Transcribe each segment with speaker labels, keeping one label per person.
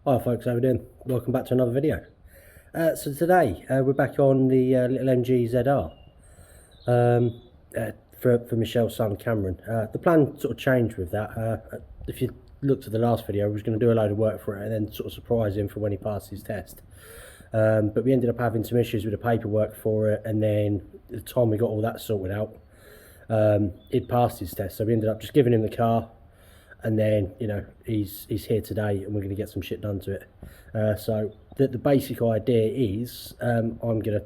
Speaker 1: Hi folks, how we doing? Welcome back to another video. So today we're back on the little MGZR for Michel's son Cameron. The plan sort of changed with that. If you looked at the last video, I was going to do a load of work for it and then sort of surprise him for when he passed his test. But we ended up having some issues with the paperwork for it, and then the time we got all that sorted out, he'd passed his test, so we ended up just giving him the car. And then, you know, he's here today and we're going to get some shit done to it. So the basic idea is I'm going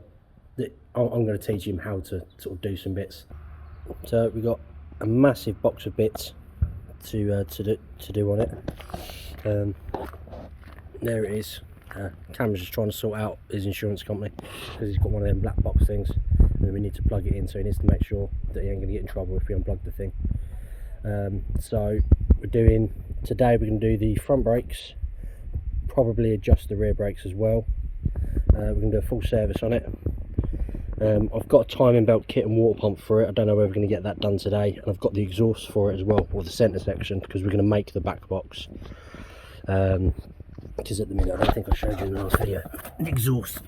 Speaker 1: to teach him how to sort of do some bits. So we've got a massive box of bits to do on it. There it is. Cameron's just trying to sort out his insurance company because he's got one of them black box things, and we need to plug it in, so he needs to make sure that he ain't going to get in trouble if we unplug the thing. So today we're going to do the front brakes, probably adjust the rear brakes as well. We're going to do a full service on it. I've got a timing belt kit and water pump for it. I don't know whether we're going to get that done today, and I've got the exhaust for it as well, or the centre section, because we're going to make the back box. Because at the minute, I don't think I showed you in the last video, the exhaust.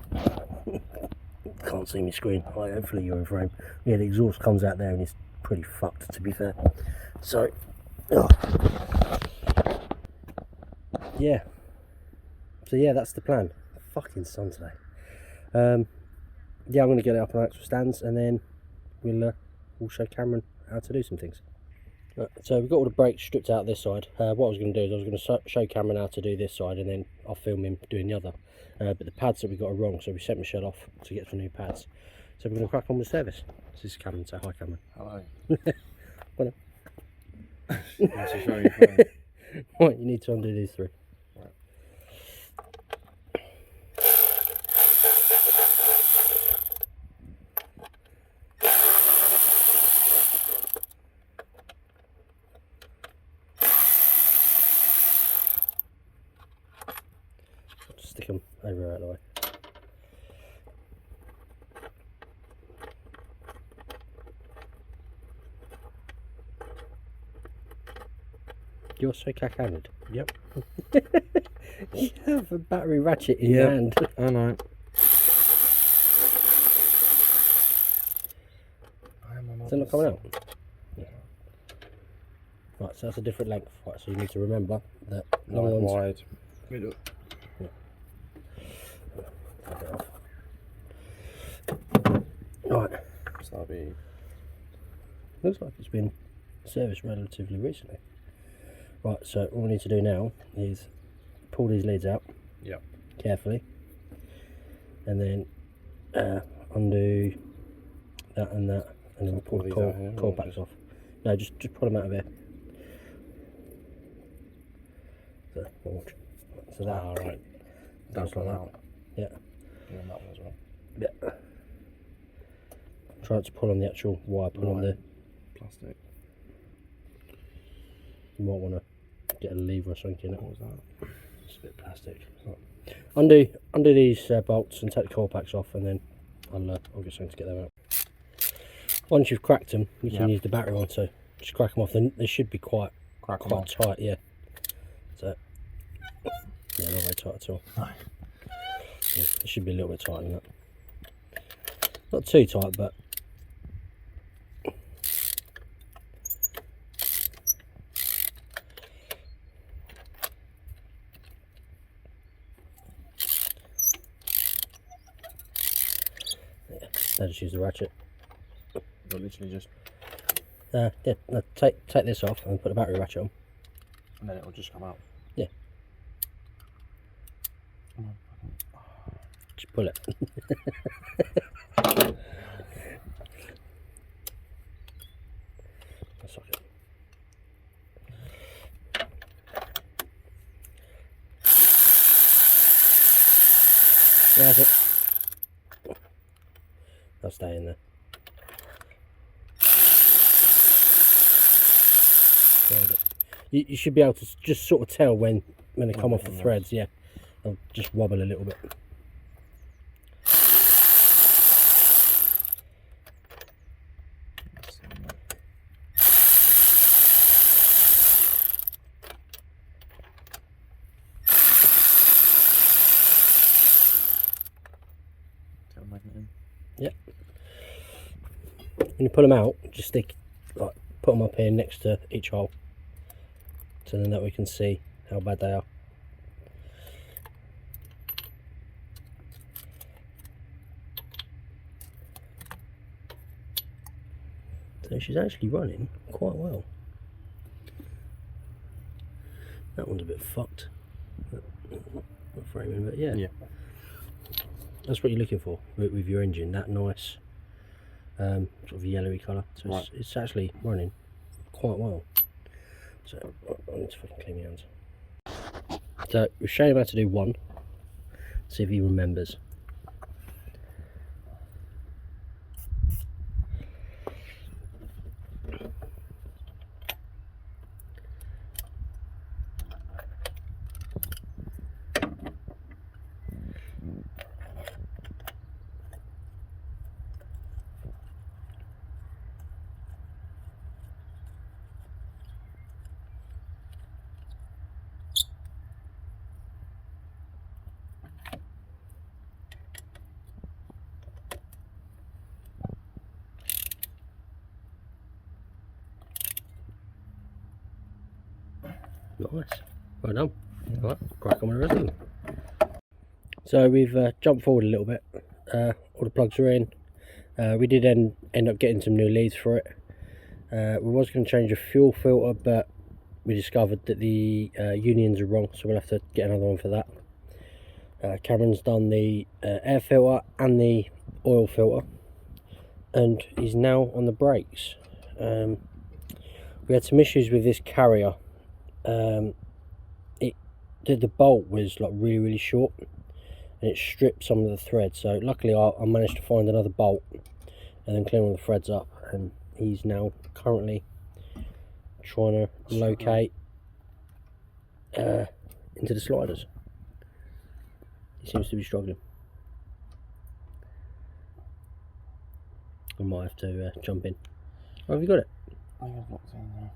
Speaker 1: Can't see my screen. Hopefully you're in frame. Yeah, the exhaust comes out there and it's pretty fucked, to be fair. So yeah, that's the plan. Fucking sun today. Yeah, I'm going to get it up on actual stands, and then we'll show Cameron how to do some things. Right, so we've got all the brakes stripped out this side. What I was going to do is I was going to show Cameron how to do this side, and then I'll film him doing the other. But the pads that we got are wrong, so we sent Michelle off to get some new pads. So we're going to crack on with service. This is Cameron. Say hi, Cameron.
Speaker 2: Hello.
Speaker 1: Well,
Speaker 2: Nice to show you phone.
Speaker 1: right, you need to undo these three.
Speaker 2: Right.
Speaker 1: Just stick them over out of the way. You're so cack-handed.
Speaker 2: Yep.
Speaker 1: You have a battery ratchet in your hand.
Speaker 2: I know.
Speaker 1: Is it not coming out? Yeah. Right, so that's a different length. Right, so you need to remember that long ones.
Speaker 2: Wide. Middle.
Speaker 1: Yeah. Take it off. Right.
Speaker 2: So that'll be.
Speaker 1: Looks like it's been serviced relatively recently. Right, so all we need to do now is pull these leads out.
Speaker 2: Yep.
Speaker 1: Carefully, and then undo that and that, and then we'll pull the core backs off. No, just pull them out of here. So, watch. So that
Speaker 2: right.
Speaker 1: goes like that. Yeah.
Speaker 2: Yeah, that one as well.
Speaker 1: Yeah. Try not to pull on the actual wire. Pull on the
Speaker 2: plastic.
Speaker 1: You might want to get a lever or something in it.
Speaker 2: What was that?
Speaker 1: It's a bit of plastic. Right. Undo these bolts and take the core packs off, and then I'll get something to get them out. Once you've cracked them, you can use the battery one. So just crack them off. Then they should be quite tight. Yeah. So yeah, not very tight at all. No. Yeah, it should be a little bit tighter than that. Not too tight, but. I just use the ratchet.
Speaker 2: But literally just.
Speaker 1: Yeah. No, take this off and put the battery ratchet on.
Speaker 2: And then it'll just come out.
Speaker 1: Yeah. Just pull it. That's okay. Yeah, that's it. I'll stay in there. You should be able to just sort of tell when they come off the threads. Yeah, they'll just wobble a little bit. when you pull them out, just stick, like, put them up here next to each hole, so then that we can see how bad they are. So she's actually running quite well. That one's a bit fucked. Not framing, but yeah. That's what you're looking for with your engine. That nice sort of yellowy colour. So
Speaker 2: right.
Speaker 1: it's actually running quite well. So I need to fucking clean my hands. So we'll show him how to do one. See if he remembers. Nice, well done. Right, crack on with the rest of them. So we've jumped forward a little bit. All the plugs are in. We did end up getting some new leads for it. We was going to change the fuel filter, but we discovered that the unions are wrong, so we'll have to get another one for that. Cameron's done the air filter and the oil filter, and he's now on the brakes. We had some issues with this carrier. The bolt was like really short, and it stripped some of the threads. So luckily I managed to find another bolt and then clean all the threads up, and he's now currently trying to locate into the sliders. He seems to be struggling. I might have to jump in. Oh, have you got it?
Speaker 2: I think I've locked in there.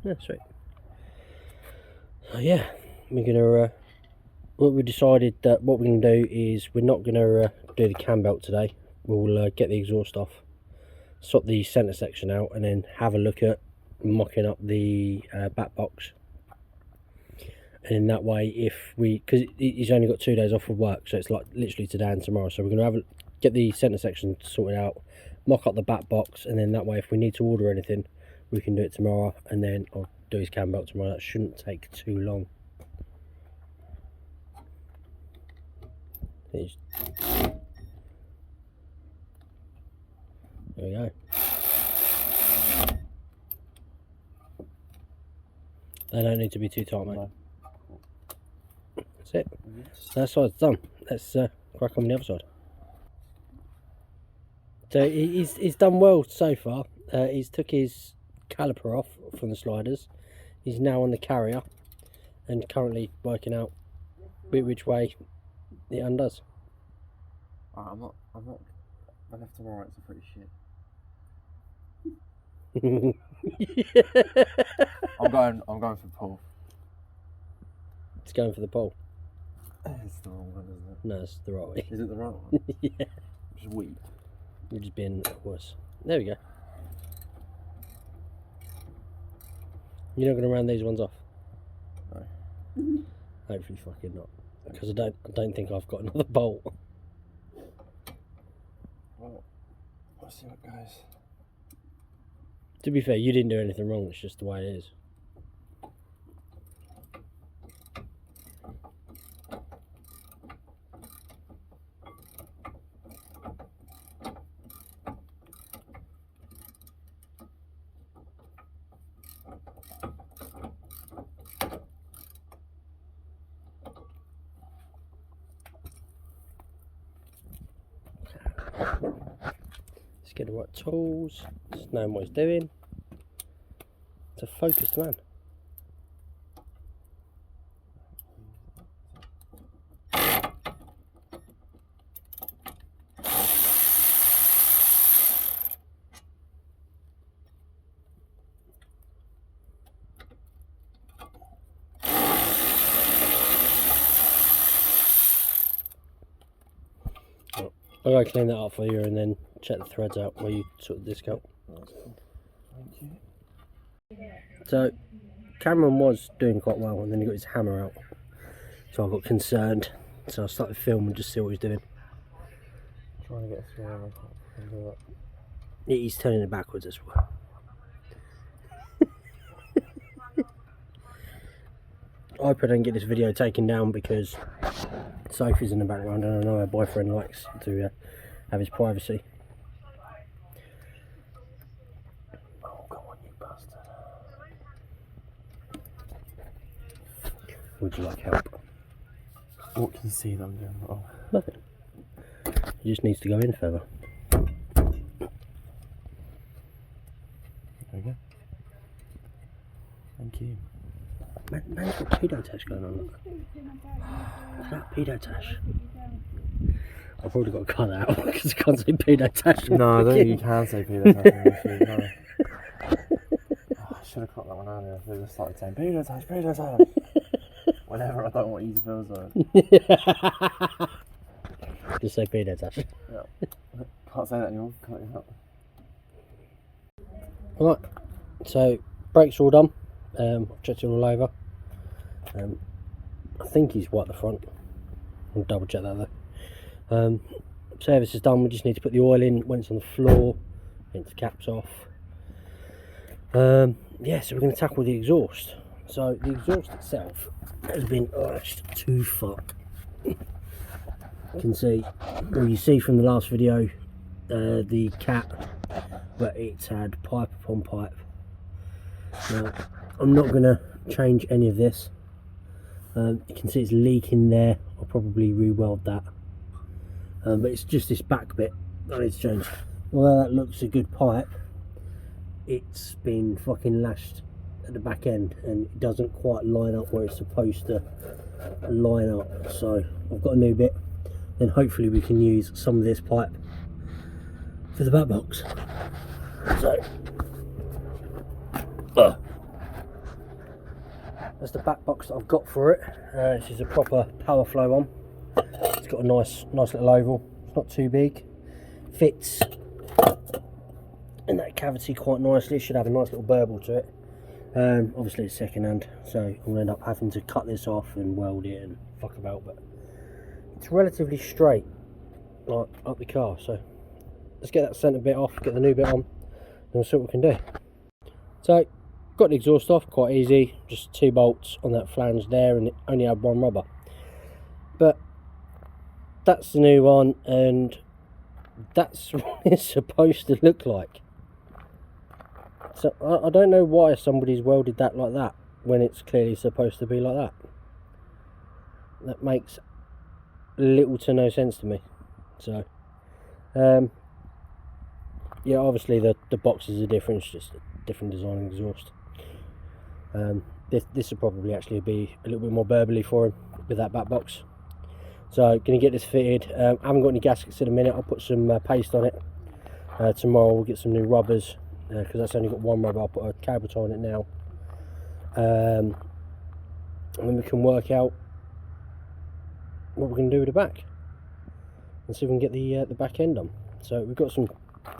Speaker 1: Yeah, sweet. So yeah, we're gonna what we decided that what we're gonna do is we're not gonna do the cam belt today. We'll get the exhaust off, swap the center section out, and then have a look at mocking up the back box. And in that way, if we, because he's only got 2 days off of work, so it's like literally today and tomorrow, so we're gonna get the center section sorted out, mock up the back box, and then that way if we need to order anything, we can do it tomorrow, and then I'll do his cam belt tomorrow. That shouldn't take too long. There we go. They don't need to be too tight, mate.
Speaker 2: No.
Speaker 1: That's it. So that side's done. Let's crack on the other side. So he's done well so far. He's took his caliper off from the sliders. He's now on the carrier and currently working out which way it undoes.
Speaker 2: I'm not. My left and right are pretty shit. I'm going for pull.
Speaker 1: It's going for the pole.
Speaker 2: It's the wrong one, isn't it?
Speaker 1: No, it's the right way.
Speaker 2: Is it the right one?
Speaker 1: Yeah.
Speaker 2: Just weak.
Speaker 1: You're just being worse. There we go. You're not going to round these ones off?
Speaker 2: No.
Speaker 1: Hopefully fucking not. Because I don't think I've got another bolt.
Speaker 2: Well, let's see what goes.
Speaker 1: To be fair, you didn't do anything wrong, it's just the way it is. Let's get the right tools, just knowing what he's doing. It's a focused man. I'll go clean that up for you and then check the threads out while you sort the disc out.
Speaker 2: Thank you.
Speaker 1: So Cameron was doing quite well and then he got his hammer out. So I got concerned. So I started filming just to see what he was doing.
Speaker 2: Trying to get through and I can't do that.
Speaker 1: He's turning it backwards as well. I hope I don't get this video taken down because Sophie's in the background and I know her boyfriend likes to have his privacy.
Speaker 2: Oh, come on, you bastard.
Speaker 1: Would you like help?
Speaker 2: What can you see that I'm doing? Oh.
Speaker 1: Nothing. He just needs to go in further.
Speaker 2: There we go. Thank you.
Speaker 1: Man's got pedo tash going on. Look. What's that pedo tash? I've probably got to cut that out because I can't say pedo tash.
Speaker 2: No, I don't think you can say Peter Tash. No. Oh, I should have cut that one earlier. They just started saying Peter Tash, Peter Tash. Whenever I don't want you to feel so.
Speaker 1: Just say pedo tash.
Speaker 2: Yeah. Can't say that anymore. Cut it out.
Speaker 1: Right, so brakes are all done. I've checked it all over. I think he's white at the front. I'll double check that though. Service is done. We just need to put the oil in when it's on the floor. Get the caps off. Yeah, so we're going to tackle the exhaust. So the exhaust itself has been urged to fuck. You can see, well, you see from the last video, the cap, but it's had pipe upon pipe. Now, I'm not going to change any of this. You can see it's leaking there. I'll probably re-weld that. But it's just this back bit that I need to change. Although that looks a good pipe, it's been fucking lashed at the back end and it doesn't quite line up where it's supposed to line up. So I've got a new bit. Then hopefully we can use some of this pipe for the back box. So that's the back box that I've got for it. This is a proper power flow one. It's got a nice little oval. It's not too big. Fits in that cavity quite nicely. It should have a nice little burble to it. Obviously it's second hand, so I'm going to end up having to cut this off and weld it and fuck about, but it's relatively straight, like up the car. So let's get that centre bit off, get the new bit on, and we'll see what we can do. So got the exhaust off, quite easy, just 2 bolts on that flange there, and it only had 1 rubber. But that's the new one, and that's what it's supposed to look like. So I don't know why somebody's welded that like that when it's clearly supposed to be like that. That makes little to no sense to me. So yeah, obviously the boxes are different, it's just a different design exhaust. This will probably actually be a little bit more burbly for him with that back box. So going to get this fitted. I haven't got any gaskets in a minute. I'll put some paste on it. Tomorrow we'll get some new rubbers because that's only got 1 rubber. I'll put a cable tie on it now, and then we can work out what we're going to do with the back and see if we can get the back end on. So we've got some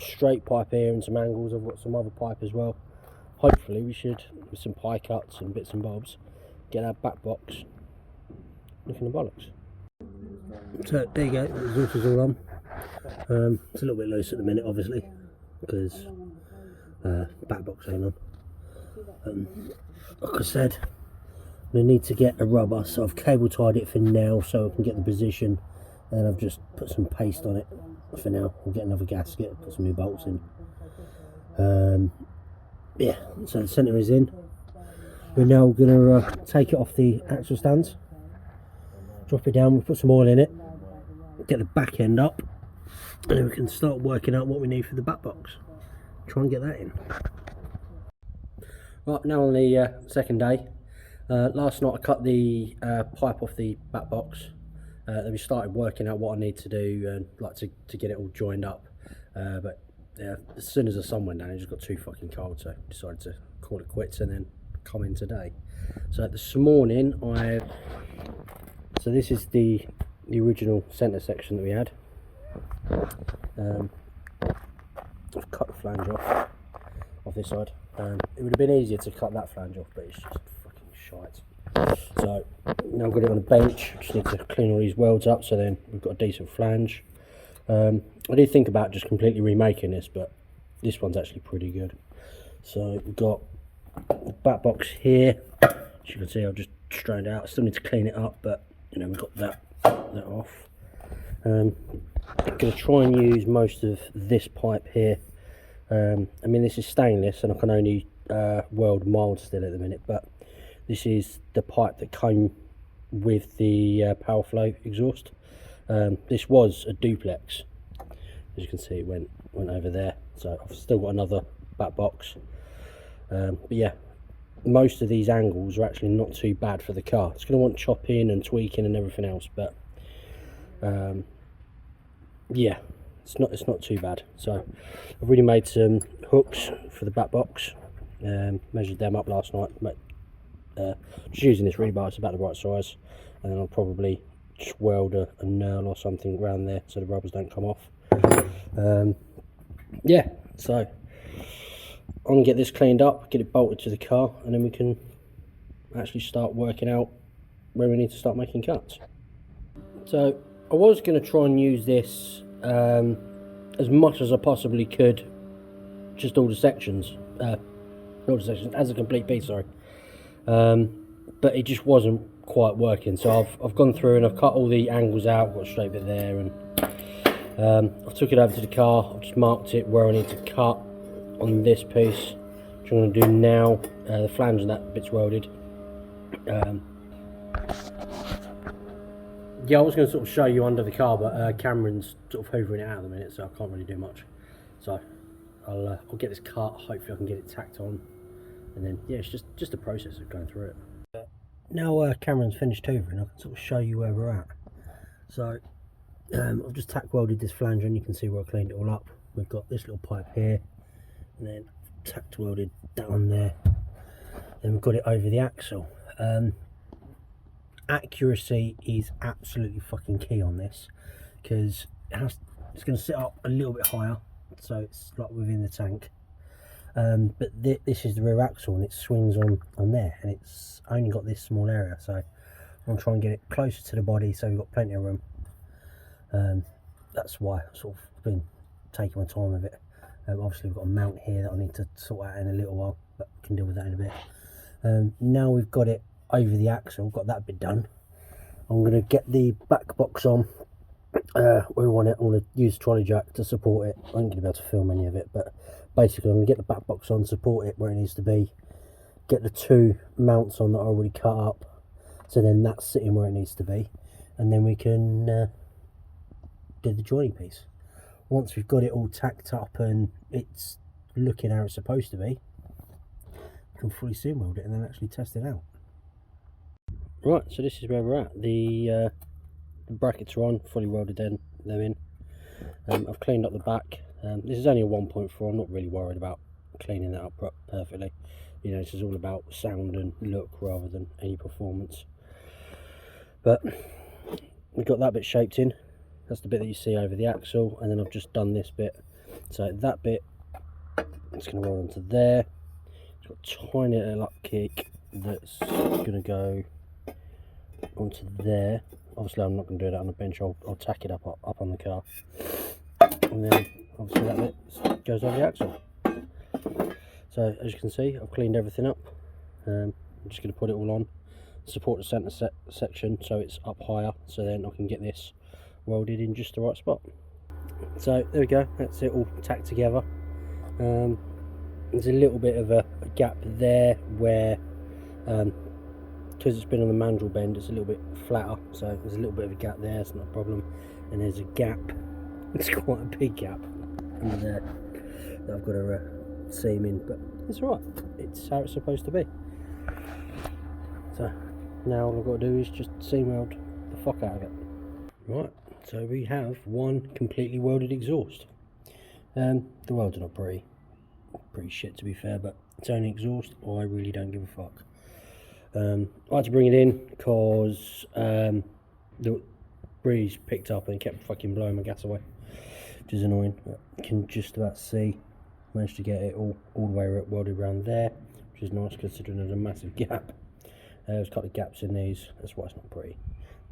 Speaker 1: straight pipe here and some angles. I've got some other pipe as well. Hopefully we should, with some pie cuts and bits and bobs, get our back box looking the bollocks. So there you go, the exhaust is all on. It's a little bit loose at the minute obviously because back box ain't on. Like I said, I'm going to need to get a rubber, so I've cable tied it for now so I can get the position, and I've just put some paste on it for now. We'll get another gasket, put some new bolts in. Yeah, so the centre is in. We're now going to take it off the axle stands, drop it down, we'll put some oil in it, get the back end up, and then we can start working out what we need for the back box. Try and get that in. Right, now on the second day. Last night I cut the pipe off the back box. Then we started working out what I need to do and like to get it all joined up. But yeah, as soon as the sun went down, it just got too fucking cold, so I decided to call it quits and then come in today. So this morning so this is the original centre section that we had. I've cut the flange off this side. It would have been easier to cut that flange off, but it's just fucking shite. So now I've got it on a bench. Just need to clean all these welds up, so then we've got a decent flange. I did think about just completely remaking this, but this one's actually pretty good. So we've got the back box here. As you can see, I've just strained it out. I still need to clean it up, but you know, we've got that off. I'm going to try and use most of this pipe here. I mean, this is stainless and I can only weld mild still at the minute, but this is the pipe that came with the power flow exhaust. This was a duplex. As you can see, it went over there, so I've still got another back box. But yeah, most of these angles are actually not too bad for the car. It's going to want chopping and tweaking and everything else, but yeah, it's not too bad. So I've already made some hooks for the back box. Measured them up last night, but just using this rebar, it's about the right size. And then I'll probably just weld a knurl or something around there so the rubbers don't come off. Yeah, so I'm gonna get this cleaned up, get it bolted to the car, and then we can actually start working out where we need to start making cuts. So I was going to try and use this as much as I possibly could, just all the sections, as a complete piece, sorry. But it just wasn't quite working, so I've gone through and I've cut all the angles out, got a straight bit there, and I've took it over to the car. I've just marked it where I need to cut on this piece, which I'm going to do now. The flange and that bit's welded. Yeah, I was going to sort of show you under the car, but Cameron's sort of hoovering it out at the minute, so I can't really do much. So I'll get this cut. Hopefully I can get it tacked on, and then yeah, it's just a process of going through it. Now Cameron's finished hoovering, I can sort of show you where we're at. So I've just tack welded this flange, and you can see where I cleaned it all up. We've got this little pipe here, and then tack welded down there. Then we've got it over the axle. Accuracy is absolutely fucking key on this, because it's going to sit up a little bit higher, so it's like within the tank. But this is the rear axle, and it swings on there, and it's only got this small area, so I'm going to try and get it closer to the body so we've got plenty of room. That's why I've sort of been taking my time with it. Obviously we've got a mount here that I need to sort out in a little while, but I can deal with that in a bit. Now we've got it over the axle, got that bit done, I'm going to get the back box on where we want it. I'm going to use trolley jack to support it. I ain't going to be able to film any of it, but basically I'm going to get the back box on, support it where it needs to be, get the two mounts on that I already cut up, so then that's sitting where it needs to be, and then we can do the joining piece. Once we've got it all tacked up and it's looking how it's supposed to be, we can fully seam weld it and then actually test it out. Right, so this is where we're at. The brackets are on, fully welded them in. I've cleaned up the back. This is only a 1.4. I'm not really worried about cleaning that up perfectly. You know, this is all about sound and look rather than any performance. But we've got that bit shaped in. That's the bit that you see over the axle, and then I've just done this bit. So that bit is going to roll onto there. It's got a tiny little up kick that's going to go onto there. Obviously I'm not going to do that on the bench. I'll tack it up on the car, and then obviously that bit goes over the axle. So as you can see, I've cleaned everything up. I'm just going to put it all on, support the centre section so it's up higher, so then I can get this welded in just the right spot. So there we go, that's it all tacked together. There's a little bit of a gap there where because it's been on the mandrel bend, it's a little bit flatter, so there's a little bit of a gap there. It's not a problem. And there's a gap, it's quite a big gap under there that I've got to seam in, but it's alright, it's how it's supposed to be. So now all I've got to do is just seam weld the fuck out of it. Right, so we have one completely welded exhaust. The welds are not pretty shit, to be fair, but it's only exhaust. I really don't give a fuck. I had to bring it in because the breeze picked up and kept fucking blowing my gas away, which is annoying. But you can just about see, managed to get it all the way welded around there, which is nice considering there's a massive gap. There's a couple of gaps in these, that's why it's not pretty.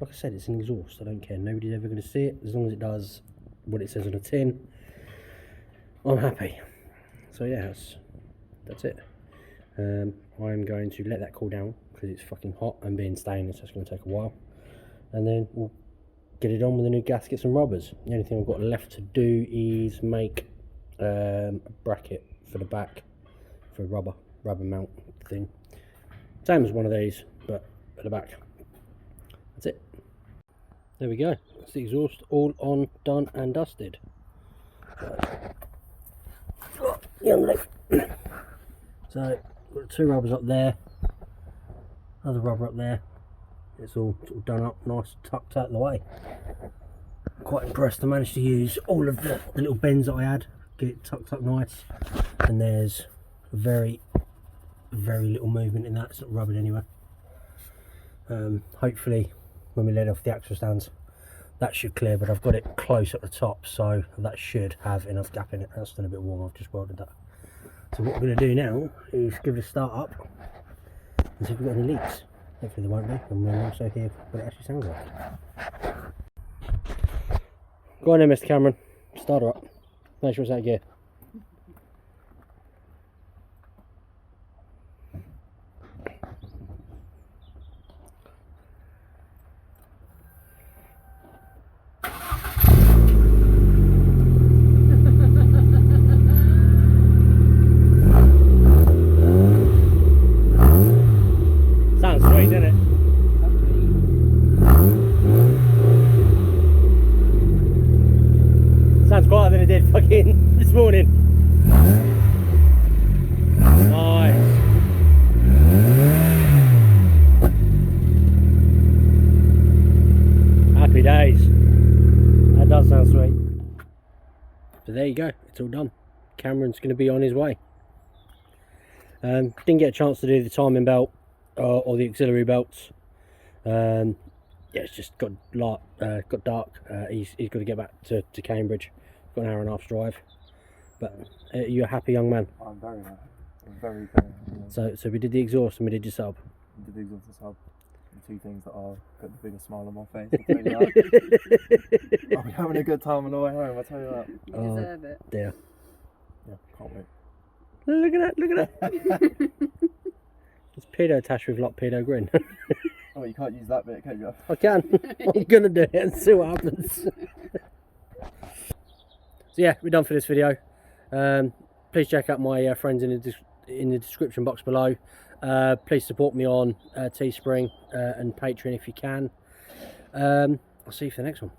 Speaker 1: Like I said, it's an exhaust, I don't care, nobody's ever going to see it, as long as it does what it says on the tin, I'm happy. So yeah, that's it. I'm going to let that cool down because it's fucking hot and being stainless, that's going to take a while, and then we'll get it on with the new gaskets and rubbers. The only thing I've got left to do is make a bracket for the back for a rubber mount thing, same as one of these but at the back. That's it. There we go, that's the exhaust all on, done and dusted. Young leg. So got 2 rubbers up there, another rubber up there. It's all sort of done up, nice, tucked out of the way. Quite impressed. I managed to use all of the little bends that I had, get it tucked up nice. And there's very little movement in that. It's not rubbing anywhere. Hopefully, when we let off the axle stands, that should clear. But I've got it close at the top, so that should have enough gap in it. That's still a bit warm. I've just welded that. So what we're going to do now is give it a start up and see if we've got any leaks. Hopefully there won't be, and we'll also hear what it actually sounds like. Go on then, Mr. Cameron. Start her up. Make sure it's out of gear. Sounds sweet, doesn't it? Sounds quieter than it did fucking this morning. Nice. Happy days. That does sound sweet. So there you go, it's all done. Cameron's going to be on his way. Didn't get a chance to do the timing belt or the auxiliary belts. Yeah, it's just got dark. He's got to get back to Cambridge. Got an hour and a half's drive. But you're a happy young man.
Speaker 2: I'm very happy. I'm very happy.
Speaker 1: So we did the exhaust and we did your sub.
Speaker 2: We did the exhaust and sub. The 2 things that are put the biggest smile on my face. I'll tell you that. I'll be having a good time on the way home, I'll tell you that.
Speaker 3: You deserve it.
Speaker 1: Dear.
Speaker 2: Yeah, can't wait.
Speaker 1: Look at that, look at that. It's pedo attached with like pedo grin.
Speaker 2: Oh, you can't use that bit, can you?
Speaker 1: I can. I'm gonna do it and see what happens. So yeah, we're done for this video. Please check out my friends in the description box below. Please support me on Teespring and Patreon if you can. I'll see you for the next one.